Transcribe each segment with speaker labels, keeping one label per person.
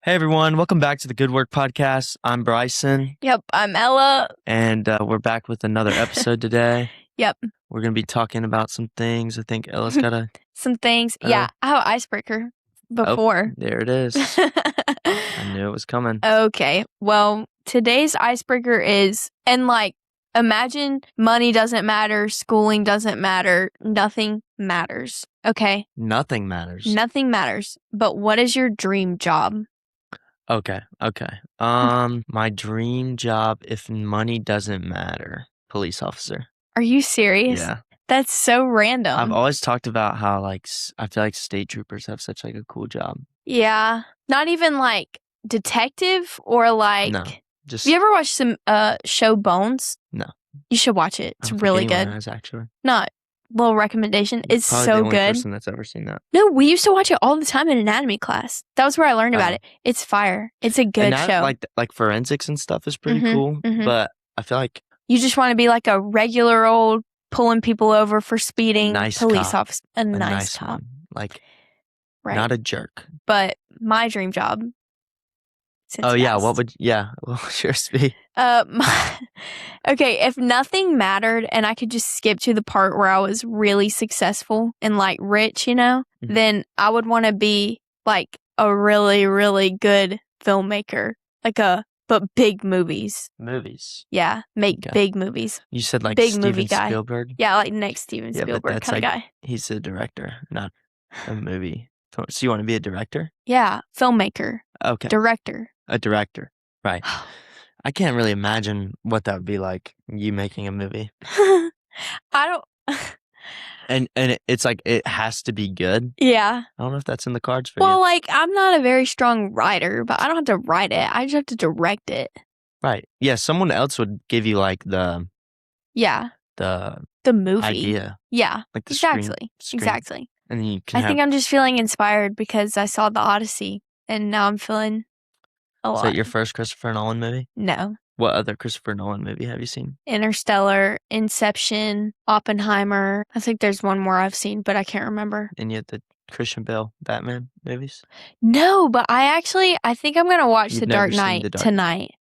Speaker 1: Hey everyone, welcome back to the Good Work Podcast. I'm Bryson,
Speaker 2: Yep, I'm Ella.
Speaker 1: and we're back with another episode today.
Speaker 2: Yep,
Speaker 1: We're going to be talking about some things. I think Ella's got a...
Speaker 2: some things. Yeah, I have an icebreaker before.
Speaker 1: There it is. I knew it was coming.
Speaker 2: Okay, well, today's icebreaker is, imagine money doesn't matter, schooling doesn't matter, nothing matters. Okay?
Speaker 1: Nothing matters.
Speaker 2: Nothing matters. But what is your dream job?
Speaker 1: Okay. My dream job, if money doesn't matter, police officer.
Speaker 2: Are you serious?
Speaker 1: Yeah.
Speaker 2: That's so random.
Speaker 1: I've always talked about how, I feel like state troopers have such, a cool job.
Speaker 2: Yeah. Not even, detective or,
Speaker 1: No. Just...
Speaker 2: Have you ever watched some show Bones?
Speaker 1: No.
Speaker 2: You should watch it. It's really good.
Speaker 1: Has, actually.
Speaker 2: Not little recommendation. It's
Speaker 1: Probably
Speaker 2: so
Speaker 1: the only
Speaker 2: good.
Speaker 1: person that's ever seen that.
Speaker 2: No, we used to watch it all the time in anatomy class. That was where I learned about it. It's fire. It's a good show.
Speaker 1: Like forensics and stuff is pretty cool, but I feel like
Speaker 2: you just want to be like a regular old pulling people over for speeding police officer, a nice cop,
Speaker 1: one. Not a jerk.
Speaker 2: But my dream job.
Speaker 1: What would yours be?
Speaker 2: Okay, if nothing mattered and I could just skip to the part where I was really successful and rich, then I would want to be a really, really good filmmaker, but big movies.
Speaker 1: Movies.
Speaker 2: Yeah, make big movies.
Speaker 1: You said
Speaker 2: big
Speaker 1: Steven
Speaker 2: movie guy.
Speaker 1: Spielberg?
Speaker 2: Yeah, next Steven Spielberg kind of guy.
Speaker 1: He's a director, not a movie. So you want to be a director?
Speaker 2: Yeah, filmmaker. Okay. Director.
Speaker 1: A director, right. I can't really imagine what that would be like, you making a movie.
Speaker 2: I don't...
Speaker 1: And it's it has to be good?
Speaker 2: Yeah.
Speaker 1: I don't know if that's in the cards for you.
Speaker 2: Well, I'm not a very strong writer, but I don't have to write it. I just have to direct it.
Speaker 1: Right. Yeah, someone else would give you, the...
Speaker 2: Yeah.
Speaker 1: The
Speaker 2: movie.
Speaker 1: Idea.
Speaker 2: Yeah,
Speaker 1: the
Speaker 2: exactly.
Speaker 1: Screen.
Speaker 2: Exactly.
Speaker 1: And then you can
Speaker 2: think I'm just feeling inspired because I saw The Odyssey, and now I'm feeling a lot.
Speaker 1: Is that your first Christopher Nolan movie?
Speaker 2: No.
Speaker 1: What other Christopher Nolan movie have you seen?
Speaker 2: Interstellar, Inception, Oppenheimer. I think there's one more I've seen, but I can't remember.
Speaker 1: And yet the Christian Bale Batman movies?
Speaker 2: No, but I think I'm going to watch The Dark Knight tonight.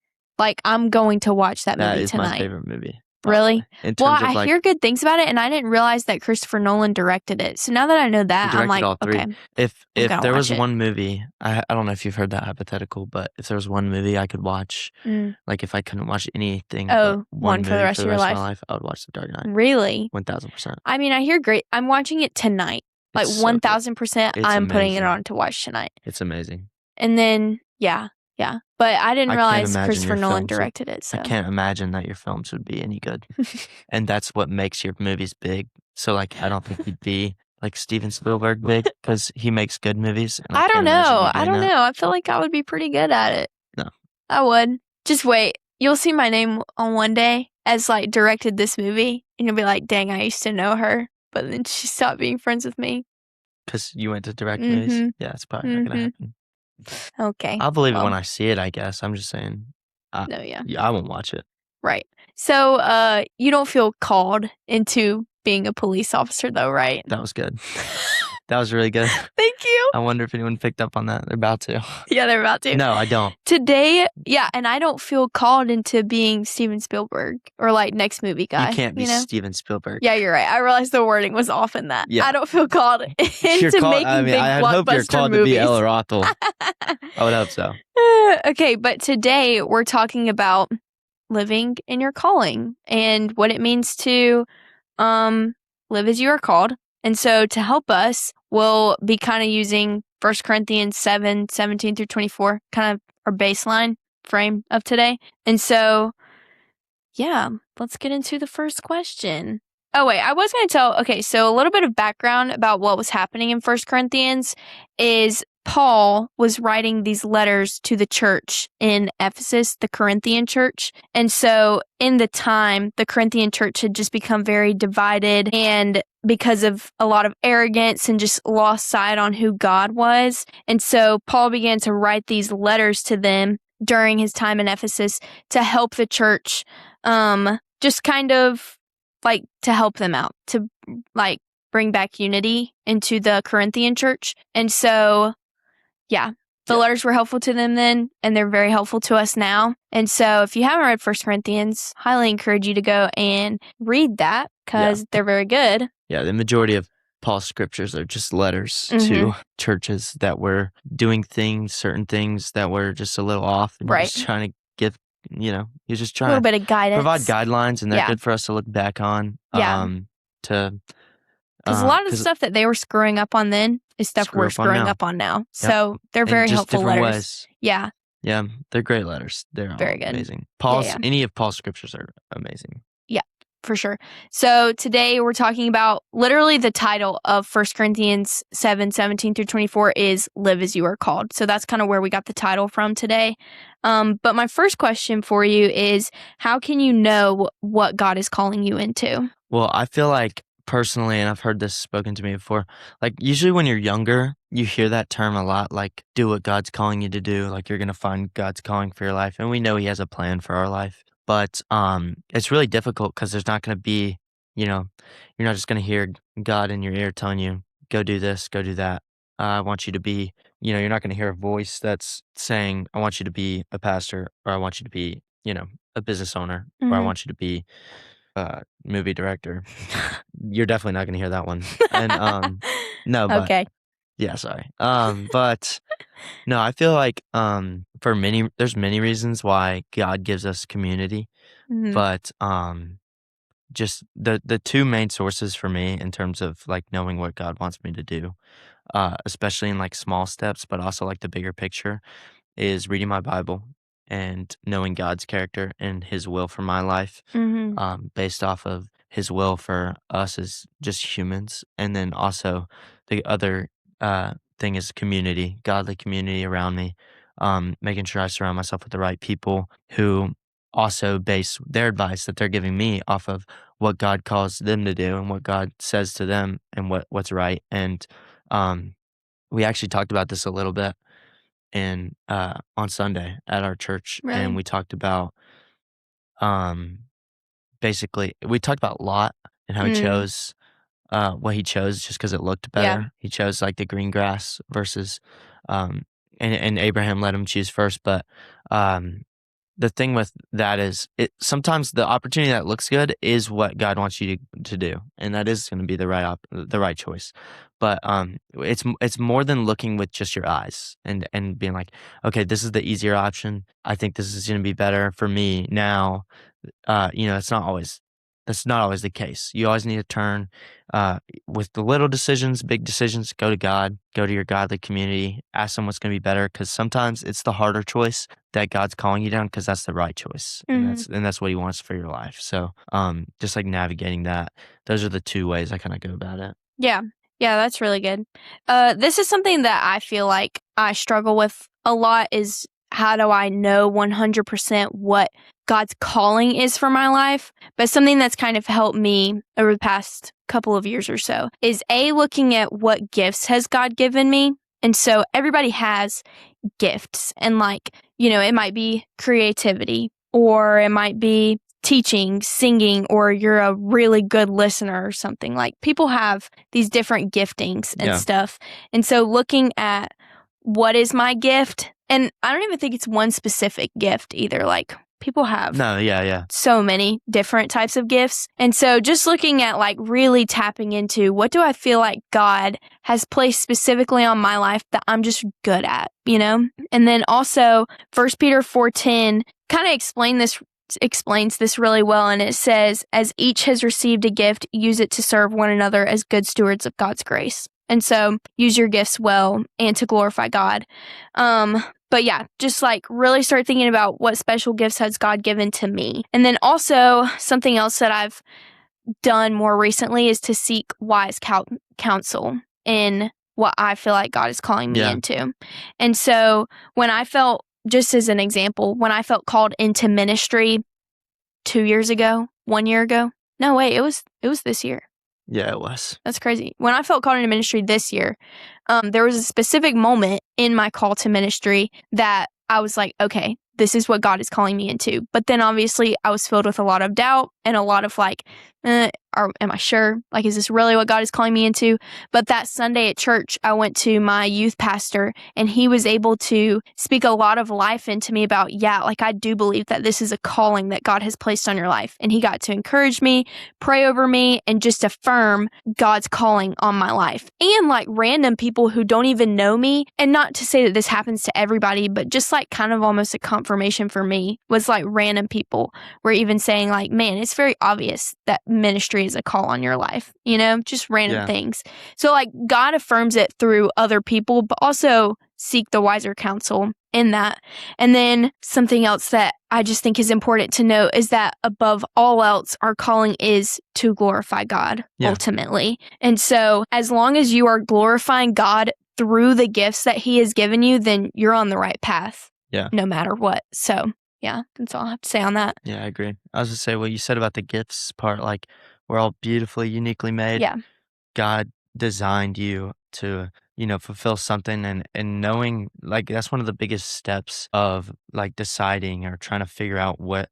Speaker 2: I'm going to watch that movie tonight.
Speaker 1: That is my favorite movie.
Speaker 2: Really? Well, I hear good things about it, and I didn't realize that Christopher Nolan directed it. So now that I know that, I'm
Speaker 1: all three.
Speaker 2: Okay.
Speaker 1: If there was one movie, I don't know if you've heard that hypothetical, but if there was one movie I could watch, if I couldn't watch anything, one for the rest of my life, I would watch The Dark Knight.
Speaker 2: Really?
Speaker 1: 1000%.
Speaker 2: I mean, I hear great. I'm watching it tonight. 1000%. I'm putting it on to watch tonight.
Speaker 1: It's amazing.
Speaker 2: And then, yeah. But I didn't realize Christopher Nolan directed it. So
Speaker 1: I can't imagine that your films would be any good. And that's what makes your movies big. So, I don't think you'd be like Steven Spielberg big because he makes good movies.
Speaker 2: I don't know. I feel like I would be pretty good at it.
Speaker 1: No.
Speaker 2: I would. Just wait. You'll see my name on one day as directed this movie. And you'll be like, dang, I used to know her. But then she stopped being friends with me.
Speaker 1: Because you went to direct movies? Yeah, it's probably not going to happen.
Speaker 2: Okay.
Speaker 1: I'll believe it when I see it, I guess. I'm just saying. I won't watch it.
Speaker 2: Right. So, you don't feel called into being a police officer, though, right?
Speaker 1: That was good. That was really good.
Speaker 2: Thank you.
Speaker 1: I wonder if anyone picked up on that. They're about to.
Speaker 2: Yeah, they're about to.
Speaker 1: No, I don't.
Speaker 2: Today, and I don't feel called into being Steven Spielberg or next movie guy.
Speaker 1: You can't be Steven Spielberg.
Speaker 2: Yeah, you're right. I realized the wording was off in that. Yeah. I don't feel called into making big blockbuster
Speaker 1: I hope you're called
Speaker 2: movies.
Speaker 1: To be Ella Rothel. I would hope so.
Speaker 2: Okay, but today we're talking about living in your calling and what it means to live as you are called. And so to help us, we'll be kind of using 1 Corinthians 7:17 through 24, kind of our baseline frame of today. And so, let's get into the first question. Oh, wait, I was going to tell, so a little bit of background about what was happening in 1 Corinthians is Paul was writing these letters to the church in Ephesus, the Corinthian church. And so in the time, the Corinthian church had just become very divided, and because of a lot of arrogance and just lost sight on who God was. And so Paul began to write these letters to them during his time in Ephesus to help the church, just kind of to help them out, to bring back unity into the Corinthian church. And so, The letters were helpful to them then, and they're very helpful to us now. And so if you haven't read 1 Corinthians, highly encourage you to go and read that because they're very good.
Speaker 1: Yeah, the majority of Paul's scriptures are just letters to churches that were doing certain things that were just a little off. And just trying to give, he's just trying
Speaker 2: a little bit of guidance.
Speaker 1: Provide guidelines, and they're good for us to look back on.
Speaker 2: Because a lot of the stuff that they were screwing up on then is stuff we're screwing up on now. So they're very helpful letters. Ways. Yeah.
Speaker 1: Yeah, they're great letters. They're very good. Amazing. Any of Paul's scriptures are amazing.
Speaker 2: Yeah, for sure. So today we're talking about literally the title of 1 Corinthians 7:17-24 is Live as You Are Called. So that's kind of where we got the title from today. But my first question for you is, how can you know what God is calling you into?
Speaker 1: Well, I feel like personally, and I've heard this spoken to me before, like usually when you're younger, you hear that term a lot, like do what God's calling you to do, like you're going to find God's calling for your life. And we know he has a plan for our life, but it's really difficult because there's not going to be, you're not just going to hear God in your ear telling you, go do this, go do that. I want you to be, you're not going to hear a voice that's saying, I want you to be a pastor, or I want you to be, a business owner, or I want you to be movie director. You're definitely not going to hear that one. And no, but
Speaker 2: okay.
Speaker 1: Yeah, sorry. But no, I feel like there's many reasons why God gives us community, but just the two main sources for me in terms of like knowing what God wants me to do, especially in like small steps, but also like the bigger picture, is reading my Bible and knowing God's character and his will for my life, based off of his will for us as just humans. And then also the other thing is community, godly community around me, making sure I surround myself with the right people who also base their advice that they're giving me off of what God calls them to do and what God says to them and what's right. And we actually talked about this a little bit on Sunday at our church, and we talked about basically we talked about Lot and how he chose what he chose just because it looked better. Yeah. He chose like the green grass versus and Abraham let him choose first. But the thing with that is sometimes the opportunity that looks good is what God wants you to do, and that is going to be the right choice. But it's more than looking with just your eyes and being like, okay, this is the easier option. I think this is going to be better for me now. That's not always the case. You always need to turn with the little decisions, big decisions. Go to God, go to your godly community, ask them what's going to be better, because sometimes it's the harder choice that God's calling you down because that's the right choice, and that's what he wants for your life. So just like navigating that, those are the two ways I kind of go about it.
Speaker 2: Yeah, that's really good. This is something that I feel like I struggle with a lot is how do I know 100% what God's calling is for my life? But something that's kind of helped me over the past couple of years or so is looking at what gifts has God given me. And so everybody has gifts, and it might be creativity, or it might be teaching, singing, or you're a really good listener or something. Like people have these different giftings and stuff. And so looking at what is my gift, and I don't even think it's one specific gift either. Like people have so many different types of gifts. And so just looking at like really tapping into what do I feel like God has placed specifically on my life that I'm just good at, And then also 1 Peter 4:10 kind of explains this really well, and it says, as each has received a gift, use it to serve one another as good stewards of God's grace. And so use your gifts well and to glorify God. But yeah, just like really start thinking about what special gifts has God given to me. And then also something else that I've done more recently is to seek wise counsel in what I feel like God is calling me into. And so when I felt, just as an example, when I felt called into ministry 2 years ago, 1 year ago. No, wait, it was this year.
Speaker 1: Yeah, it was.
Speaker 2: That's crazy. When I felt called into ministry this year, there was a specific moment in my call to ministry that I was like, okay, this is what God is calling me into. But then obviously I was filled with a lot of doubt and a lot of like, am I sure? Like, is this really what God is calling me into? But that Sunday at church, I went to my youth pastor, and he was able to speak a lot of life into me about, like, I do believe that this is a calling that God has placed on your life. And he got to encourage me, pray over me, and just affirm God's calling on my life. And like random people who don't even know me, and not to say that this happens to everybody, but just like kind of almost a confirmation for me was like random people were even saying like, man, it's very obvious that ministry is a call on your life, just random things. So like God affirms it through other people, but also seek the wiser counsel in that. And then something else that I just think is important to note is that above all else, our calling is to glorify God ultimately. And so as long as you are glorifying God through the gifts that he has given you, then you're on the right path.
Speaker 1: Yeah.
Speaker 2: No matter what. So that's all I have to say on that.
Speaker 1: Yeah, I agree. I was going to say what you said about the gifts part, like we're all beautifully, uniquely made.
Speaker 2: Yeah.
Speaker 1: God designed you to, fulfill something, and knowing, like, that's one of the biggest steps of like deciding or trying to figure out what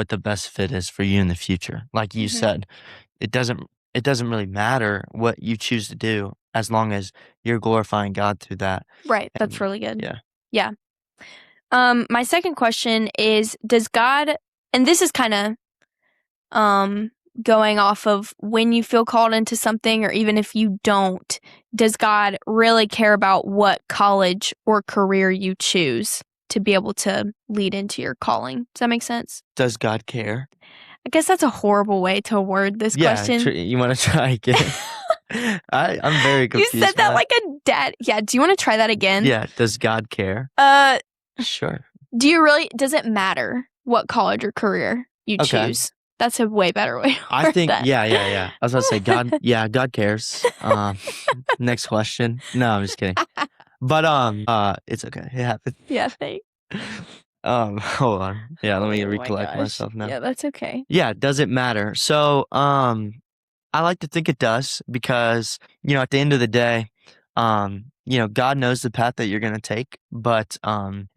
Speaker 1: the best fit is for you in the future. Like you said, it doesn't really matter what you choose to do as long as you're glorifying God through that.
Speaker 2: Right. That's really good.
Speaker 1: Yeah.
Speaker 2: Yeah. My second question is, does God, and this is kind of going off of when you feel called into something, or even if you don't, does God really care about what college or career you choose to be able to lead into your calling? Does that make sense?
Speaker 1: Does God care?
Speaker 2: I guess that's a horrible way to word this question.
Speaker 1: You want to try again? I'm very confused.
Speaker 2: You said that like a dad. Yeah, do you want to try that again?
Speaker 1: Yeah, does God care? Sure.
Speaker 2: Does it matter what college or career you choose? That's a way better way to word
Speaker 1: I think,
Speaker 2: that.
Speaker 1: yeah. I was about to say, God cares. Next question. No, I'm just kidding. But, it's okay. It happens.
Speaker 2: Yeah, thanks.
Speaker 1: Hold on. Yeah, let me recollect myself now.
Speaker 2: Yeah, that's okay.
Speaker 1: Yeah, does it matter? So, I like to think it does because, at the end of the day, God knows the path that you're going to take. But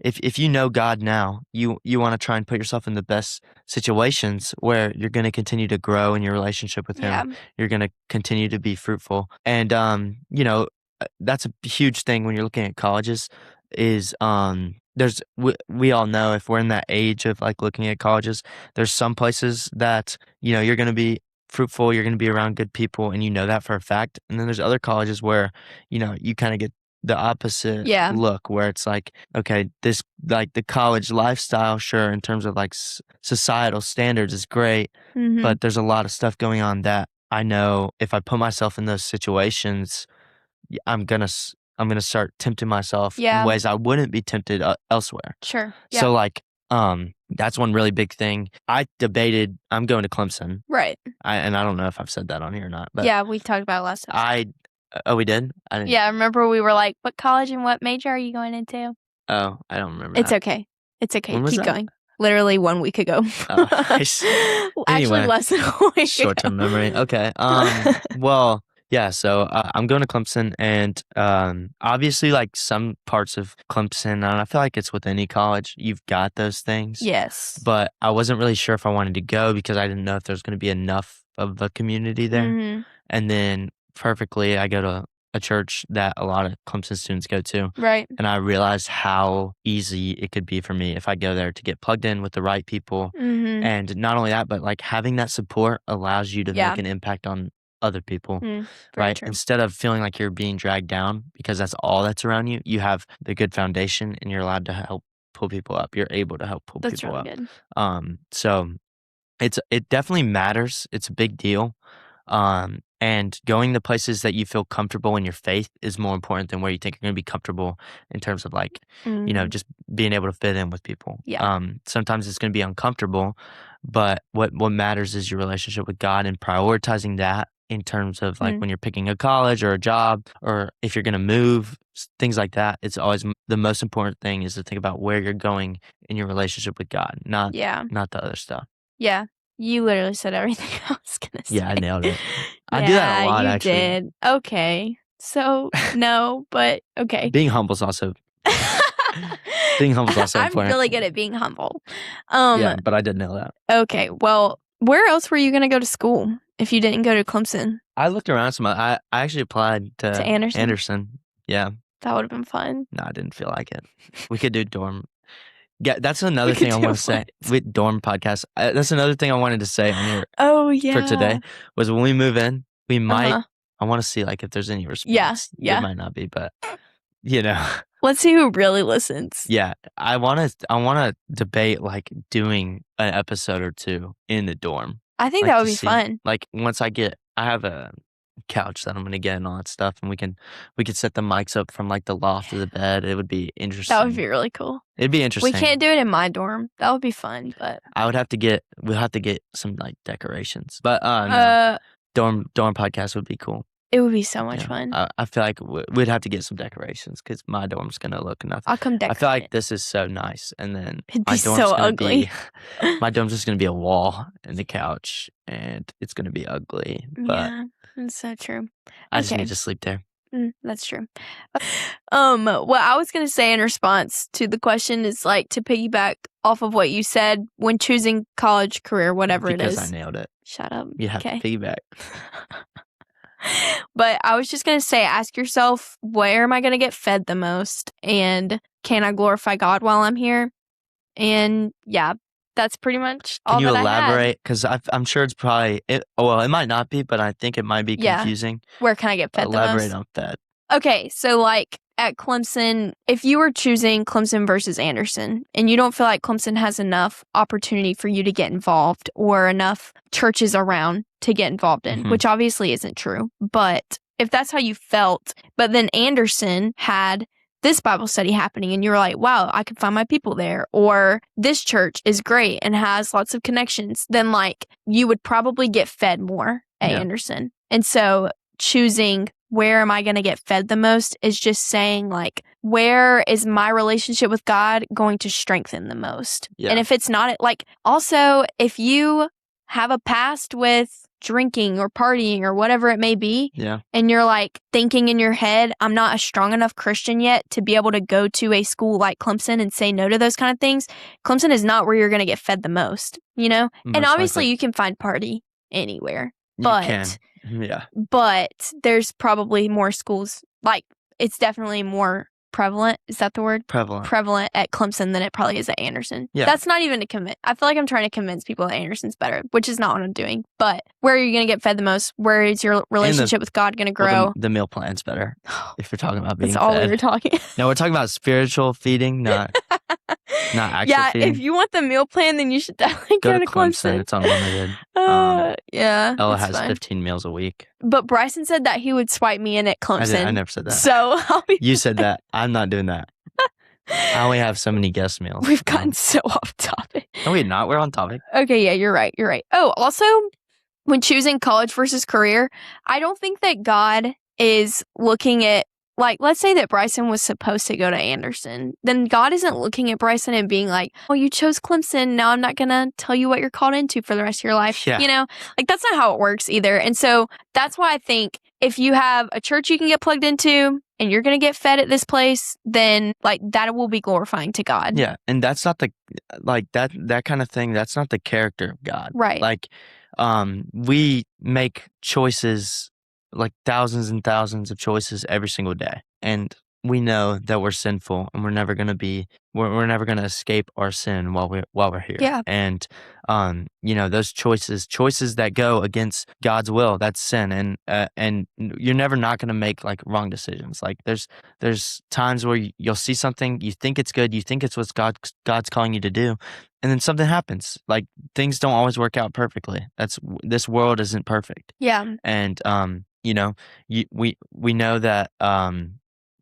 Speaker 1: if you know God now, you want to try and put yourself in the best situations where you're going to continue to grow in your relationship with Him.
Speaker 2: Yeah.
Speaker 1: You're going to continue to be fruitful. And, that's a huge thing when you're looking at colleges is we all know if we're in that age of like looking at colleges, there's some places that, you're going to be fruitful, you're going to be around good people, and you know that for a fact. And then there's other colleges where, you kind of get the opposite look where it's like, okay, this like the college lifestyle, sure, in terms of like societal standards is great, but there's a lot of stuff going on that I know if I put myself in those situations, I'm gonna start tempting myself in ways I wouldn't be tempted elsewhere.
Speaker 2: Sure. Yeah.
Speaker 1: So like, that's one really big thing. I debated. I'm going to Clemson.
Speaker 2: Right.
Speaker 1: And I don't know if I've said that on here or not. But
Speaker 2: yeah, we talked about it last time.
Speaker 1: Oh, we did? I didn't.
Speaker 2: Yeah, I remember we were like, what college and what major are you going into?
Speaker 1: Oh, I don't remember.
Speaker 2: It's okay. It's okay.
Speaker 1: When was
Speaker 2: Keep
Speaker 1: that?
Speaker 2: going. Literally 1 week ago.
Speaker 1: Oh, nice.
Speaker 2: Actually,
Speaker 1: Anyway,
Speaker 2: less than a week.
Speaker 1: Short-term memory. Okay. Well, yeah. So I'm going to Clemson, and obviously, like some parts of Clemson, and I feel like it's with any college, you've got those things.
Speaker 2: Yes.
Speaker 1: But I wasn't really sure if I wanted to go because I didn't know if there's going to be enough of a community there. And then perfectly, I go to a church that a lot of Clemson students go to.
Speaker 2: Right.
Speaker 1: And I realized how easy it could be for me if I go there to get plugged in with the right people. And not only that, but like having that support allows you to make an impact on other people, right?
Speaker 2: True.
Speaker 1: Instead of feeling like you're being dragged down because that's all that's around you, you have the good foundation and you're allowed to help pull people up. You're able to help pull people
Speaker 2: really
Speaker 1: up.
Speaker 2: Good.
Speaker 1: So it definitely matters. It's a big deal. And going to places that you feel comfortable in your faith is more important than where you think you're going to be comfortable in terms of like, just being able to fit in with people.
Speaker 2: Yeah.
Speaker 1: Sometimes it's going to be uncomfortable, but what matters is your relationship with God and prioritizing that in terms of like when you're picking a college or a job, or if you're going to move, things like that. It's always the most important thing is to think about where you're going in your relationship with God, not the other stuff.
Speaker 2: Yeah. You literally said everything I was going to say.
Speaker 1: Yeah, I nailed it. I do that a lot,
Speaker 2: you
Speaker 1: actually.
Speaker 2: Did. Okay. So, no, but okay.
Speaker 1: Being humble is also important.
Speaker 2: I'm really good at being humble.
Speaker 1: Yeah, but I did nail that.
Speaker 2: Okay. Well, where else were you going to go to school? if you didn't go to Clemson?
Speaker 1: I looked around some. I actually applied to Anderson. Yeah.
Speaker 2: That would have been fun.
Speaker 1: No, I didn't feel like it. We could do dorm. Yeah, that's another thing I want to say with dorm podcast. That's another thing I wanted to say on here. For today was when we move in, we might. I want to see like if there's any response. Yeah. It might not be, but you know.
Speaker 2: Let's see who really listens.
Speaker 1: Yeah, I want to debate like doing an episode or two in the dorm.
Speaker 2: I think that would be fun.
Speaker 1: Like once I have a couch that I'm gonna get and all that stuff, and we could set the mics up from like the loft to the bed. It would be interesting.
Speaker 2: That would be really cool.
Speaker 1: It'd be interesting.
Speaker 2: We can't do it in my dorm. That would be fun, but
Speaker 1: we'll have to get some like decorations. But dorm podcast would be cool.
Speaker 2: It would be so much fun.
Speaker 1: I feel like we'd have to get some decorations because my dorm's gonna look nothing.
Speaker 2: I'll come decorate.
Speaker 1: I feel like this is so nice, and then
Speaker 2: it'd be so ugly.
Speaker 1: My dorm's just gonna be a wall and the couch, and it's gonna be ugly. But
Speaker 2: yeah, that's so true.
Speaker 1: I just need to sleep there.
Speaker 2: That's true. What I was gonna say in response to the question is like to piggyback off of what you said when choosing college, career, whatever it is.
Speaker 1: Because I nailed it.
Speaker 2: Shut up.
Speaker 1: You have to piggyback.
Speaker 2: But I was just going to say, ask yourself, where am I going to get fed the most? And can I glorify God while I'm here? And yeah, that's pretty much all that I had.
Speaker 1: Can you elaborate? Because I'm sure it's probably, it might not be, but I think it might be confusing.
Speaker 2: Where can I get fed the most?
Speaker 1: Elaborate on that.
Speaker 2: Okay, so like at Clemson, if you were choosing Clemson versus Anderson and you don't feel like Clemson has enough opportunity for you to get involved or enough churches around to get involved in, which obviously isn't true, but if that's how you felt, but then Anderson had this Bible study happening and you were like, wow, I can find my people there, or this church is great and has lots of connections, then like you would probably get fed more at Anderson. And so choosing where am I going to get fed the most is just saying like, where is my relationship with God going to strengthen the most? Yeah. And if it's not, like, also, if you have a past with drinking or partying or whatever it may be, and you're like thinking in your head, I'm not a strong enough Christian yet to be able to go to a school like Clemson and say no to those kind of things, Clemson is not where you're going to get fed the most, you know? And obviously you can find party anywhere, but
Speaker 1: you can. Yeah.
Speaker 2: But there's probably more schools, like it's definitely more prevalent. Is that the word? Prevalent at Clemson than it probably is at Anderson. Yeah. That's not even to convince. I feel like I'm trying to convince people that Anderson's better, which is not what I'm doing. But where are you going to get fed the most? Where is your relationship with God going to grow?
Speaker 1: Well, the meal plan's better if you're talking about being
Speaker 2: That's all
Speaker 1: fed.
Speaker 2: we were talking.
Speaker 1: No, we're talking about spiritual feeding, not actual feeding.
Speaker 2: If you want the meal plan, then you should definitely go to Clemson.
Speaker 1: It's unlimited. Ella has 15 meals a week.
Speaker 2: But Bryson said that he would swipe me in at Clemson.
Speaker 1: I never said that.
Speaker 2: So
Speaker 1: you said that. I'm not doing that. I only have so many guest meals.
Speaker 2: We've gotten so off topic.
Speaker 1: No, we're not. We're on topic.
Speaker 2: Okay, yeah, you're right. Oh, also, when choosing college versus career, I don't think that God is looking at, like, let's say that Bryson was supposed to go to Anderson. Then God isn't looking at Bryson and being like, oh, you chose Clemson. Now I'm not going to tell you what you're called into for the rest of your life. Yeah. You know, like that's not how it works either. And so that's why I think if you have a church you can get plugged into and you're going to get fed at this place, then like that will be glorifying to God.
Speaker 1: Yeah. And that's not the, like that kind of thing. That's not the character of God.
Speaker 2: Right.
Speaker 1: Like, we make choices, like thousands and thousands of choices every single day. And we know that we're sinful and we're never going to escape our sin while we're here.
Speaker 2: Yeah.
Speaker 1: And, those choices that go against God's will, that's sin. And you're never not going to make like wrong decisions. Like there's times where you'll see something, you think it's good, you think it's what God's calling you to do. And then something happens. Like things don't always work out perfectly. This world isn't perfect.
Speaker 2: Yeah.
Speaker 1: And, we know that,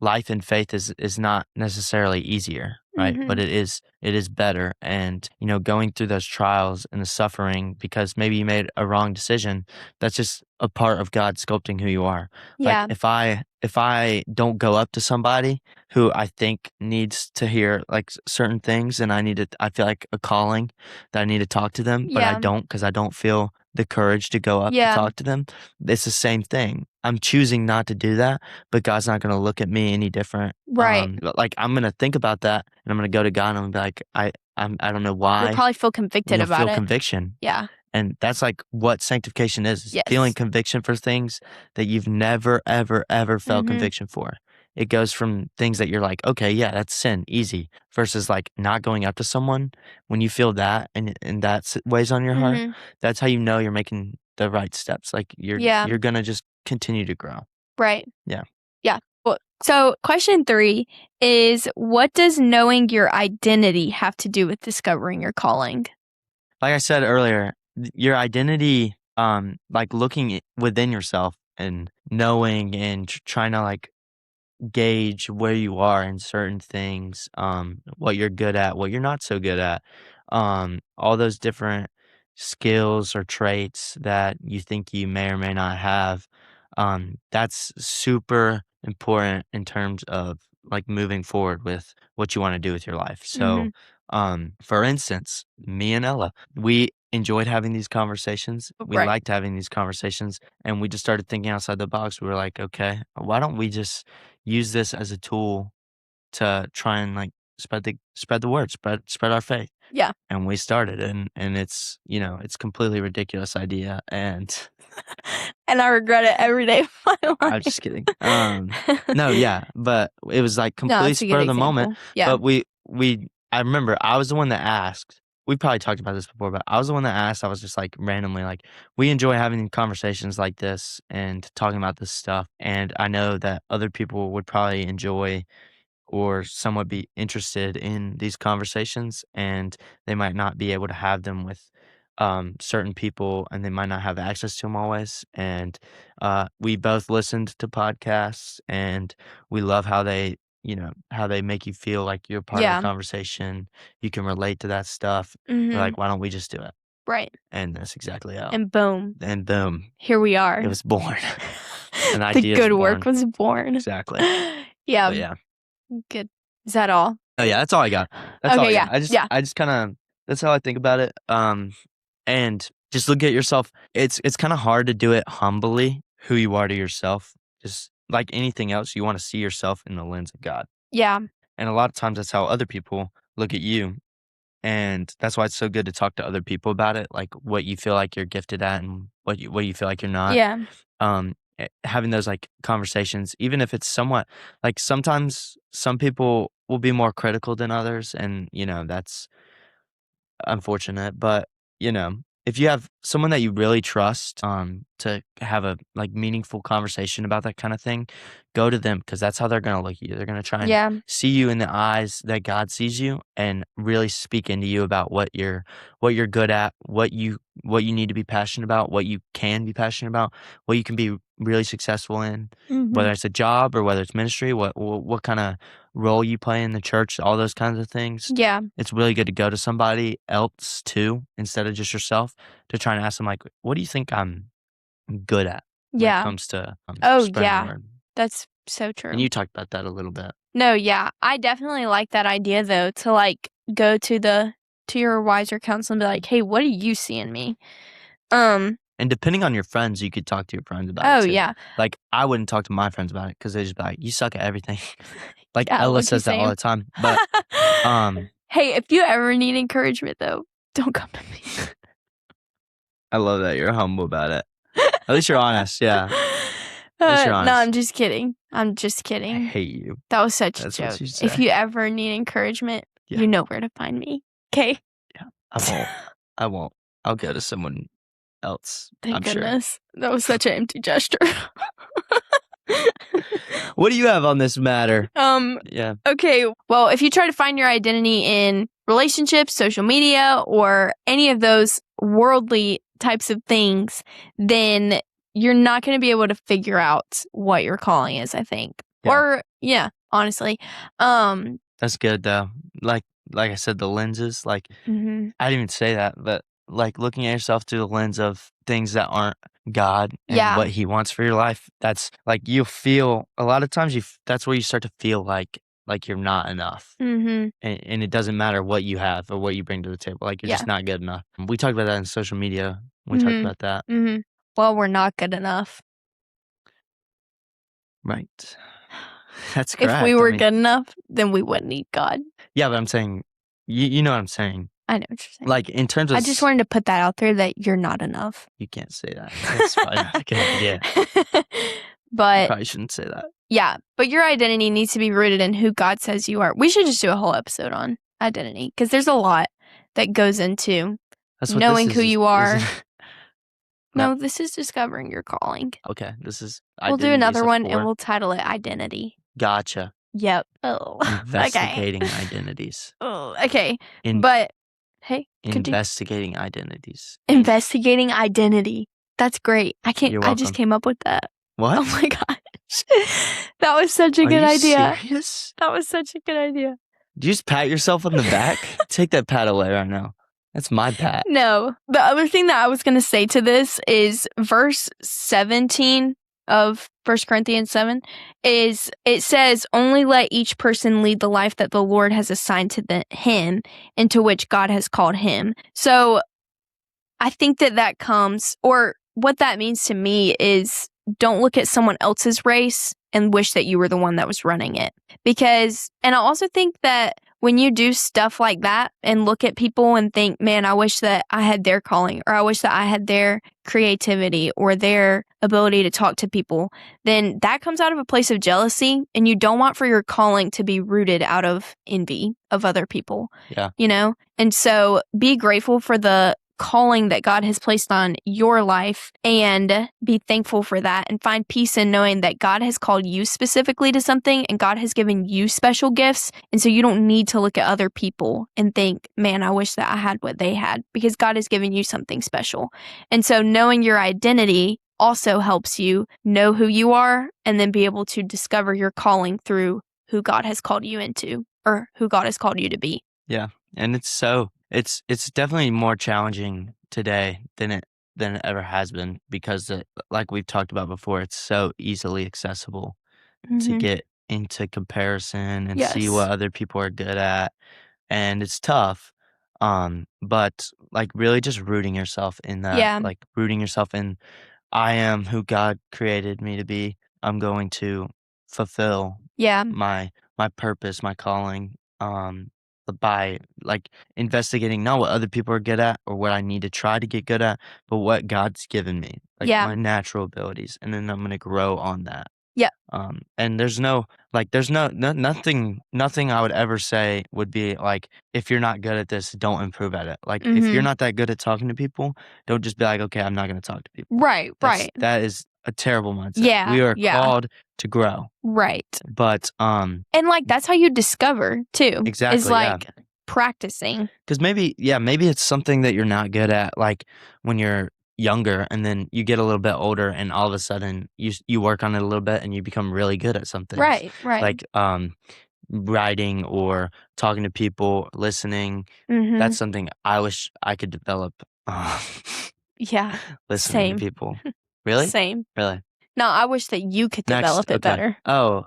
Speaker 1: life and faith is not necessarily easier, right? But it is better. And, going through those trials and the suffering because maybe you made a wrong decision, that's just a part of God sculpting who you are.
Speaker 2: Yeah.
Speaker 1: Like if I don't go up to somebody who I think needs to hear like certain things and I feel like a calling that I need to talk to them, but I don't because I don't feel the courage to go up and talk to them. It's the same thing. I'm choosing not to do that, but God's not going to look at me any different.
Speaker 2: Right.
Speaker 1: Like I'm going to think about that and I'm going to go to God and I'm going to be like, I don't know why.
Speaker 2: You'll probably feel convicted about it.
Speaker 1: Conviction.
Speaker 2: Yeah.
Speaker 1: And that's like what sanctification is
Speaker 2: Yes.
Speaker 1: feeling conviction for things that you've never, ever, ever felt
Speaker 2: Mhm.
Speaker 1: conviction for. It goes from things that you're like, okay, yeah, that's sin, easy, versus like not going up to someone when you feel that and that weighs on your heart.
Speaker 2: Mhm.
Speaker 1: That's how you know you're making the right steps. Like
Speaker 2: Yeah.
Speaker 1: you're gonna just continue to grow.
Speaker 2: Right.
Speaker 1: Yeah.
Speaker 2: Yeah. Well, so question 3 is, what does knowing your identity have to do with discovering your calling?
Speaker 1: Like I said earlier, your identity, like looking within yourself and knowing and trying to like gauge where you are in certain things, what you're good at, what you're not so good at, all those different skills or traits that you think you may or may not have. That's super important in terms of like moving forward with what you want to do with your life. So,
Speaker 2: Mhm.
Speaker 1: for instance, me and Ella, we enjoyed having these conversations. We
Speaker 2: Right.
Speaker 1: liked having these conversations, and we just started thinking outside the box. We were like, okay, why don't we just use this as a tool to try and like spread the word, spread our faith.
Speaker 2: Yeah.
Speaker 1: And we started and it's, it's completely ridiculous idea and
Speaker 2: And I regret it every day of my
Speaker 1: I'm
Speaker 2: life.
Speaker 1: just kidding. No, yeah, but it was like
Speaker 2: No,
Speaker 1: completely
Speaker 2: that's a good
Speaker 1: spur of the moment,
Speaker 2: example. Yeah.
Speaker 1: but we I remember I was the one that asked. We probably talked about this before, but I was the one that asked. I was just like randomly like, we enjoy having conversations like this and talking about this stuff, and I know that other people would probably enjoy or somewhat be interested in these conversations and they might not be able to have them with certain people and they might not have access to them always and we both listened to podcasts and we love how they how they make you feel like you're part of the
Speaker 2: Yeah.
Speaker 1: conversation, you can relate to that stuff. We're
Speaker 2: Mhm.
Speaker 1: like, why don't we just do it?
Speaker 2: Right.
Speaker 1: And that's exactly how.
Speaker 2: And boom,
Speaker 1: And boom,
Speaker 2: here we are.
Speaker 1: it was born. An
Speaker 2: The
Speaker 1: idea is
Speaker 2: good work
Speaker 1: born.
Speaker 2: was born.
Speaker 1: Exactly.
Speaker 2: Yeah.
Speaker 1: But yeah.
Speaker 2: Good. Is that all?
Speaker 1: Oh, yeah, that's all I got. That's all
Speaker 2: Okay,
Speaker 1: I got.
Speaker 2: yeah. Yeah.
Speaker 1: I just kinda that's how I think about it, and just look at yourself. It's kinda hard to do it humbly, who you are to yourself. Just like anything else, you wanna see yourself in the lens of God,
Speaker 2: Yeah.
Speaker 1: and a lot of times that's how other people look at you, and that's why it's so good to talk to other people about it, like what you feel like you're gifted at and what you feel like you're not.
Speaker 2: Yeah.
Speaker 1: Having those like conversations, even if it's somewhat like sometimes some people will be more critical than others, and that's unfortunate, but, if you have someone that you really trust, to have a, like, meaningful conversation about that kinda thing, go to them because that's how they're gonna look at you. They're gonna try and
Speaker 2: Yeah.
Speaker 1: see you in the eyes that God sees you and really speak into you about what you're good at, what you need to be passionate about, what you can be passionate about, what you can be really successful in, whether
Speaker 2: Mhm.
Speaker 1: it's a job or whether it's ministry, what kinda role you play in the church, all those kinds of things.
Speaker 2: Yeah.
Speaker 1: It's really good to go to somebody else too, instead of just yourself, to try and ask them like, "What do you think I'm good at when it
Speaker 2: Yeah.
Speaker 1: comes to
Speaker 2: Oh,
Speaker 1: spreading the
Speaker 2: yeah.
Speaker 1: word?"
Speaker 2: That's so
Speaker 1: And
Speaker 2: true.
Speaker 1: you talked about that a little bit.
Speaker 2: No, yeah. I definitely like that idea though, to like go to your wiser counsel and be like, "Hey, what do you see in me?" Um,
Speaker 1: And depending on your friends, you could talk to your friends about it
Speaker 2: oh
Speaker 1: too.
Speaker 2: yeah.
Speaker 1: Like I wouldn't talk to my friends about it because they just be like, "You suck at everything." Like
Speaker 2: Yeah,
Speaker 1: Ella
Speaker 2: look, you
Speaker 1: says that all
Speaker 2: same.
Speaker 1: the time. But
Speaker 2: Hey, if you ever need encouragement though, don't come to me.
Speaker 1: I love that you're humble about it. At least you're honest. Yeah. At least you're
Speaker 2: No, I'm
Speaker 1: honest.
Speaker 2: just kidding. I'm just
Speaker 1: I
Speaker 2: kidding.
Speaker 1: hate you.
Speaker 2: That was such a
Speaker 1: That's what
Speaker 2: joke.
Speaker 1: you
Speaker 2: If
Speaker 1: say.
Speaker 2: you ever need encouragement,
Speaker 1: Yeah.
Speaker 2: you know where to find me. Okay?
Speaker 1: Yeah. I won't. I won't. I'll go to someone else,
Speaker 2: Thank
Speaker 1: I'm sure.
Speaker 2: goodness. That was such an empty gesture.
Speaker 1: What do you have on this matter? Yeah.
Speaker 2: Okay. Well, if you try to find your identity in relationships, social media, or any of those worldly types of things, then you're not going to be able to figure out what your calling is, I think.
Speaker 1: Yeah.
Speaker 2: Or yeah, honestly.
Speaker 1: That's good though. Like I said, the lenses, like
Speaker 2: Mhm.
Speaker 1: I didn't even say that, but like looking at yourself through the lens of things that aren't God and
Speaker 2: Yeah.
Speaker 1: what He wants for your life, that's like you'll feel a lot of times that's where you start to feel like you're not enough.
Speaker 2: Mhm.
Speaker 1: And it doesn't matter what you have or what you bring to the table. Like you're
Speaker 2: Yeah.
Speaker 1: just not good enough. We talked about that in social media. We talked
Speaker 2: Mhm.
Speaker 1: about that.
Speaker 2: Mhm. Well, we're not good enough.
Speaker 1: Right. That's
Speaker 2: If we
Speaker 1: correct. I
Speaker 2: were
Speaker 1: mean,
Speaker 2: good enough, then we wouldn't need God.
Speaker 1: yeah, but I'm saying you know what I'm saying.
Speaker 2: I know what you're saying.
Speaker 1: Like, in terms of...
Speaker 2: I just wanted to put that out there that you're not enough.
Speaker 1: You can't say that. That's probably not a good idea.
Speaker 2: But
Speaker 1: You probably shouldn't say that.
Speaker 2: Yeah, but your identity needs to be rooted in who God says you are. We should just do a whole episode on identity because there's a lot that goes into knowing who you are. No, this is discovering your calling.
Speaker 1: Okay, this is...
Speaker 2: We'll do another one and we'll title it Identity.
Speaker 1: Gotcha.
Speaker 2: Yep. Oh,
Speaker 1: Investigating identities.
Speaker 2: Oh, okay. But, hey.
Speaker 1: Investigating identities.
Speaker 2: Investigating identity. That's great.
Speaker 1: You're
Speaker 2: I just came up with that.
Speaker 1: What?
Speaker 2: Oh my gosh. That was such a good idea.
Speaker 1: Serious?
Speaker 2: That was such a good idea.
Speaker 1: Do you just pat yourself on the back? Take that pat away right now. That's my pat.
Speaker 2: No. The other thing that I was going to say to this is verse 17 of 1 Corinthians 7 is it says, only let each person lead the life that the Lord has assigned to him and to which God has called him. So I think that comes, or what that means to me is don't look at someone else's race and wish that you were the one that was running it. And I also think that when you do stuff like that and look at people and think, man, I wish that I had their calling, or I wish that I had their creativity or their ability to talk to people, then that comes out of a place of jealousy, and you don't want for your calling to be rooted out of envy of other people.
Speaker 1: Yeah.
Speaker 2: You know? And so be grateful for the calling that God has placed on your life and be thankful for that, and find peace in knowing that God has called you specifically to something and God has given you special gifts. And so you don't need to look at other people and think, man, I wish that I had what they had, because God has given you something special. And so knowing your identity also helps you know who you are and then be able to discover your calling through who God has called you into, or who God has called you to be.
Speaker 1: Yeah. And it's definitely more challenging today than it ever has been, because like we've talked about before, it's so easily accessible to get into comparison and see what other people are good at, and it's tough. But like really just rooting yourself in that, like rooting yourself in, I am who God created me to be. I'm going to fulfill my purpose, my calling. By like investigating not what other people are good at or what I need to try to get good at, but what God's given me, like my natural abilities, and then I'm gonna grow on that.
Speaker 2: Yeah.
Speaker 1: And there's nothing I would ever say would be like, if you're not good at this, don't improve at it. Like if you're not that good at talking to people, don't just be like, okay, I'm not gonna talk to people.
Speaker 2: Right.
Speaker 1: That is a terrible mindset.
Speaker 2: Yeah.
Speaker 1: We are called to grow.
Speaker 2: Right.
Speaker 1: But
Speaker 2: and like that's how you discover too.
Speaker 1: Exactly.
Speaker 2: Is like practicing.
Speaker 1: Because maybe it's something that you're not good at, like when you're younger, and then you get a little bit older, and all of a sudden you work on it a little bit, and you become really good at something.
Speaker 2: Right.
Speaker 1: Like writing or talking to people, listening. That's something I wish I could develop.
Speaker 2: Yeah.
Speaker 1: Listening to people. Really?
Speaker 2: Same.
Speaker 1: Really?
Speaker 2: No, I wish that you could develop it better.
Speaker 1: Oh.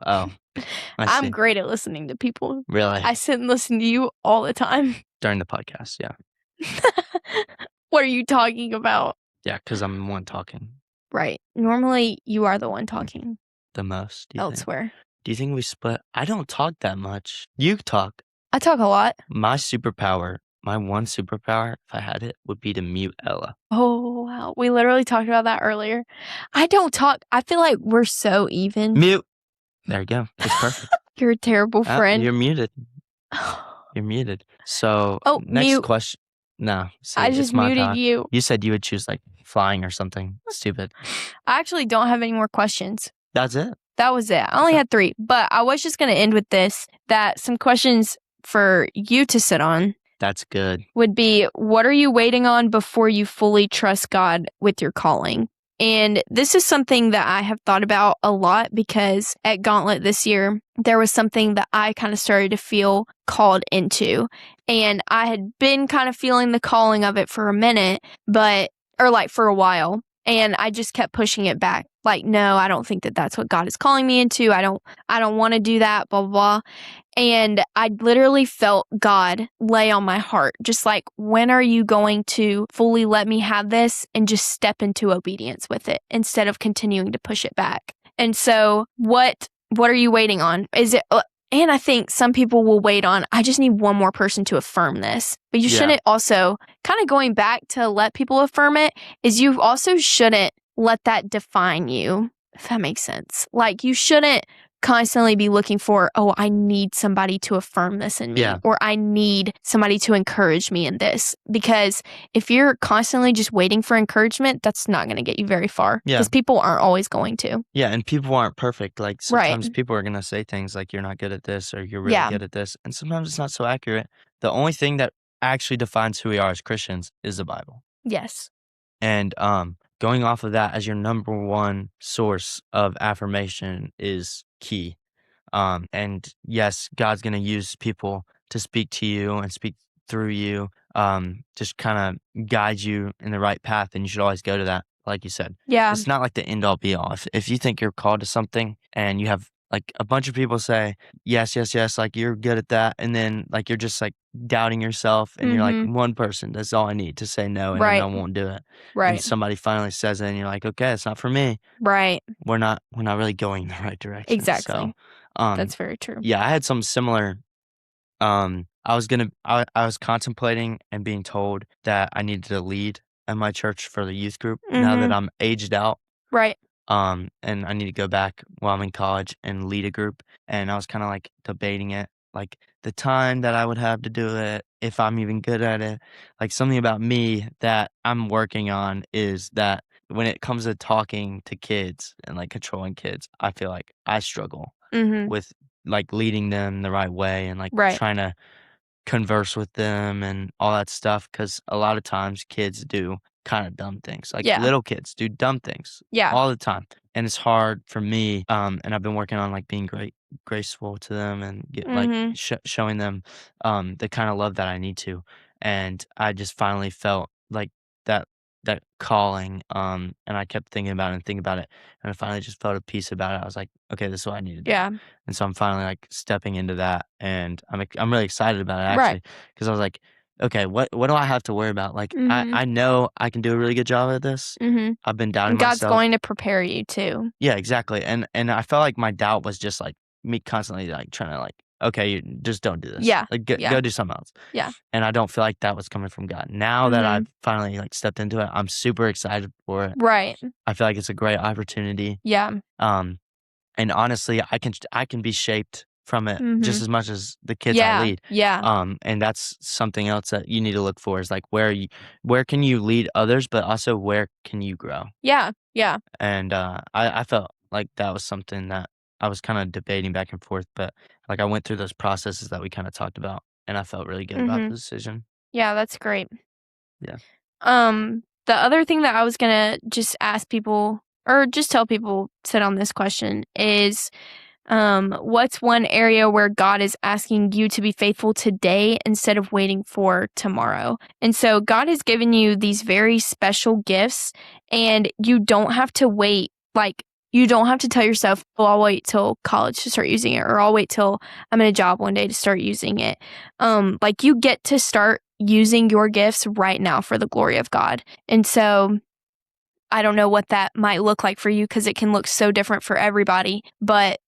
Speaker 2: I'm great at listening to people.
Speaker 1: Really?
Speaker 2: I sit and listen to you all the time.
Speaker 1: During the podcast, yeah.
Speaker 2: What are you talking about?
Speaker 1: Yeah, because I'm the one talking.
Speaker 2: Right. Normally, you are the one talking.
Speaker 1: The most.
Speaker 2: Elsewhere.
Speaker 1: Do you think we split? I don't talk that much. You talk.
Speaker 2: I talk a lot.
Speaker 1: My one superpower, if I had it, would be to mute Ella.
Speaker 2: Oh, wow. We literally talked about that earlier. I don't talk. I feel like we're so even.
Speaker 1: Mute. There you go. It's perfect.
Speaker 2: You're a terrible friend.
Speaker 1: You're muted. You're muted. So, next question. No. See,
Speaker 2: I just muted you.
Speaker 1: You said you would choose like flying or something stupid.
Speaker 2: I actually don't have any more questions.
Speaker 1: That's it?
Speaker 2: That was it. I only had 3. But I was just going to end with this, that some questions for you to sit on.
Speaker 1: That's good.
Speaker 2: Would be, what are you waiting on before you fully trust God with your calling? And this is something that I have thought about a lot, because at Gauntlet this year, there was something that I kind of started to feel called into. And I had been kind of feeling the calling of it for a minute, for a while. And I just kept pushing it back. Like, no, I don't think that that's what God is calling me into. I don't want to do that, blah, blah, blah. And I literally felt God lay on my heart, just like, when are you going to fully let me have this and just step into obedience with it instead of continuing to push it back? And so what are you waiting on? Is it, And I think some people will wait on, I just need one more person to affirm this. But you shouldn't also, kind of going back to let people affirm it, is you also shouldn't let that define you, if that makes sense. Like, you shouldn't constantly be looking for, oh, I need somebody to affirm this in me, or I need somebody to encourage me in this. Because if you're constantly just waiting for encouragement, that's not going to get you very far. Because people aren't always going to.
Speaker 1: Yeah, and people aren't perfect. Like, sometimes people are going to say things like, you're not good at this, or you're really good at this. And sometimes it's not so accurate. The only thing that actually defines who we are as Christians is the Bible.
Speaker 2: Yes.
Speaker 1: And going off of that as your number one source of affirmation is key. And yes, God's going to use people to speak to you and speak through you, just kind of guide you in the right path. And you should always go to that, like you said.
Speaker 2: Yeah.
Speaker 1: It's not like the end all be all. If you think you're called to something and you have like a bunch of people say, yes, yes, yes, like you're good at that. And then like you're just like doubting yourself and you're like, one person, that's all I need to say no, and then I won't do it. And somebody finally says it and you're like, okay, it's not for me.
Speaker 2: Right.
Speaker 1: We're not really going in the right direction.
Speaker 2: Exactly.
Speaker 1: So,
Speaker 2: that's very true.
Speaker 1: Yeah, I had something similar. I was contemplating and being told that I needed to lead at my church for the youth group now that I'm aged out.
Speaker 2: Right.
Speaker 1: And I need to go back while I'm in college and lead a group. And I was kind of like debating it, like the time that I would have to do it, if I'm even good at it. Like something about me that I'm working on is that when it comes to talking to kids and like controlling kids, I feel like I struggle with like leading them the right way and like trying to converse with them and all that stuff. Cause a lot of times kids do kind of dumb things. Like little kids do dumb things all the time. And it's hard for me. And I've been working on like being graceful to them and like showing them the kind of love that I need to. And I just finally felt like that calling. And I kept thinking about it, and I finally just felt a peace about it. I was like, okay, this is what I need to do.
Speaker 2: Yeah.
Speaker 1: And so I'm finally like stepping into that, and I'm really excited about it actually, because I was like, okay, what do I have to worry about? Like I know I can do a really good job at this. I've been doubting
Speaker 2: God's
Speaker 1: myself.
Speaker 2: going to prepare you too.
Speaker 1: Yeah, exactly. And I felt like my doubt was just like me constantly like trying to like, okay, you just don't do this.
Speaker 2: Yeah.
Speaker 1: Like go do something else.
Speaker 2: Yeah.
Speaker 1: And I don't feel like that was coming from God. Now that I've finally like stepped into it, I'm super excited for it.
Speaker 2: Right.
Speaker 1: I feel like it's a great opportunity.
Speaker 2: Yeah.
Speaker 1: And honestly, I can be shaped from it just as much as the kids I lead.
Speaker 2: Yeah.
Speaker 1: And that's something else that you need to look for is like where can you lead others, but also where can you grow?
Speaker 2: Yeah. Yeah.
Speaker 1: And I felt like that was something that I was kind of debating back and forth, but like I went through those processes that we kind of talked about, and I felt really good about the decision.
Speaker 2: Yeah, that's great.
Speaker 1: Yeah.
Speaker 2: The other thing that I was gonna just ask people, or just tell people, sit on this question is, what's one area where God is asking you to be faithful today instead of waiting for tomorrow? And so God has given you these very special gifts, and you don't have to wait. Like, you don't have to tell yourself, oh, I'll wait till college to start using it, or I'll wait till I'm in a job one day to start using it. Like, you get to start using your gifts right now for the glory of God. And so I don't know what that might look like for you, because it can look so different for everybody. But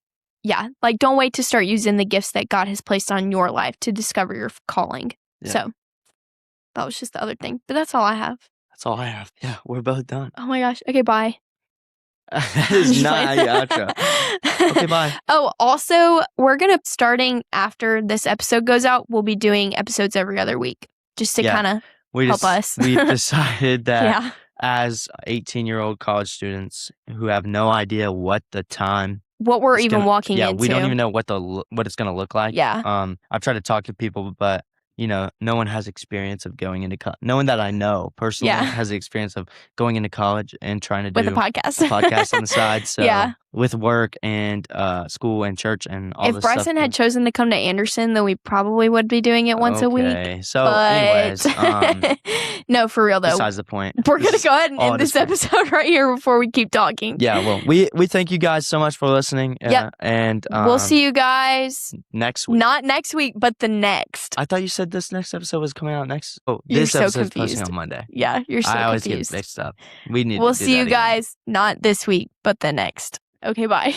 Speaker 2: yeah, like, don't wait to start using the gifts that God has placed on your life to discover your calling. Yeah. So that was just the other thing. But that's all I have.
Speaker 1: That's all I have. Yeah, we're both done.
Speaker 2: Oh my gosh. Okay, bye.
Speaker 1: That is not a outro. Okay, bye.
Speaker 2: Oh, also, we're going to, starting after this episode goes out, we'll be doing episodes every other week just to kind of help us.
Speaker 1: We've decided that as 18-year-old college students who have no idea what the time,
Speaker 2: what we're even walking into.
Speaker 1: Yeah, we don't even know what it's going to look like.
Speaker 2: Yeah.
Speaker 1: I've tried to talk to people, but no one has experience of going into no one that I know personally has the experience of going into college and trying to do
Speaker 2: a podcast
Speaker 1: on the side. So with work and school and church and all this stuff.
Speaker 2: If Bryson had chosen to come to Anderson, then we probably would be doing it once a week.
Speaker 1: Okay, so anyways.
Speaker 2: No, for real though.
Speaker 1: Besides the point.
Speaker 2: We're going to go ahead and end this episode right here before we keep talking.
Speaker 1: Yeah, well, we thank you guys so much for listening. And
Speaker 2: we'll see you guys
Speaker 1: next week.
Speaker 2: Not next week, but the next.
Speaker 1: I thought you said this next episode was coming out next. Oh,
Speaker 2: this
Speaker 1: episode's posting on Monday.
Speaker 2: Yeah, you're so confused.
Speaker 1: I always get mixed up.
Speaker 2: We'll see you guys not this week, but the next. Okay, bye.